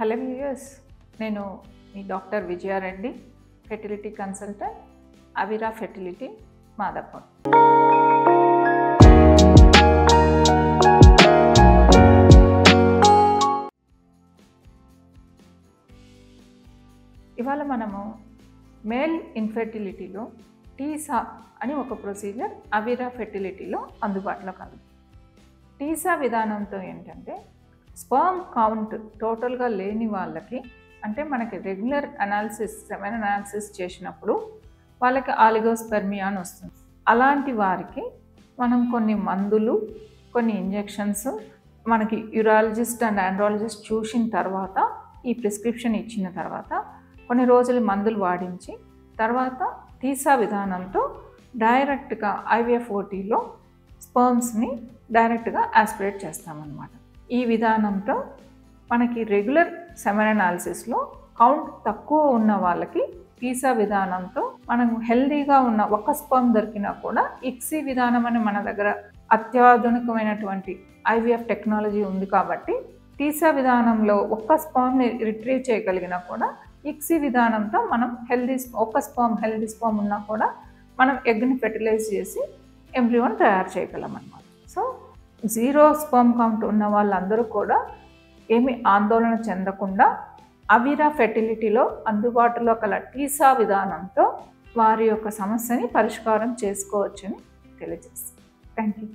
Hello viewers, నేను మీ doctor Vijaya Reddy, fertility consultant, అవిరా fertility, Madhapur. ఇవాళ మనము మేల్ ఇన్ఫెర్టిలిటీలో టీసా అని ఒక ప్రొసీజర్ అవిరా ఫెర్టిలిటీలో అందుబాటులో కలదు. టీసా విధానంతో ఏంటంటే స్పర్మ్ కౌంట్ టోటల్గా లేని వాళ్ళకి, అంటే మనకి రెగ్యులర్ అనాలిసిస్, సెమెన్ అనాలిసిస్ చేసినప్పుడు వాళ్ళకి ఆలిగోస్పెర్మియా అని వస్తుంది. అలాంటి వారికి మనం కొన్ని మందులు, కొన్ని ఇంజెక్షన్స్, మనకి యూరాలజిస్ట్ అండ్ ఆండ్రాలజిస్ట్ చూసిన తర్వాత, ఈ ప్రిస్క్రిప్షన్ ఇచ్చిన తర్వాత కొన్ని రోజులు మందులు వాడించి తర్వాత టీసా విధానంతో డైరెక్ట్గా IVF-OTలో స్పర్మ్స్ని డైరెక్ట్గా ఆస్పిరేట్ చేస్తామన్నమాట. ఈ విధానంతో మనకి రెగ్యులర్ సెమెన్ అనాలిసిస్లో కౌంట్ తక్కువ ఉన్న వాళ్ళకి టీసా విధానంతో మనం హెల్దీగా ఉన్న ఒక స్పర్మ్ దొరికినా కూడా ఇక్సీ విధానం అని మన దగ్గర అత్యాధునికమైనటువంటి IVF టెక్నాలజీ ఉంది కాబట్టి టీసా విధానంలో ఒక్క స్పర్మ్ని రిట్రీవ్ చేయగలిగినా కూడా ఇక్సీ విధానంతో మనం ఒక స్పర్మ్ హెల్దీ స్పర్మ్ ఉన్నా కూడా మనం ఎగ్ని ఫెర్టిలైజ్ చేసి ఎంబ్రియోని తయారు చేయగలం అన్నమాట. సో జీరో స్పర్మ్ కౌంట్ ఉన్న వాళ్ళందరూ కూడా ఏమి ఆందోళన చెందకుండా అవిరా ఫెర్టిలిటీలో అందుబాటులో కల టీసా విధానంతో వారి యొక్క సమస్యని పరిష్కారం చేసుకోవచ్చని తెలియజేస్తాను. Thank you.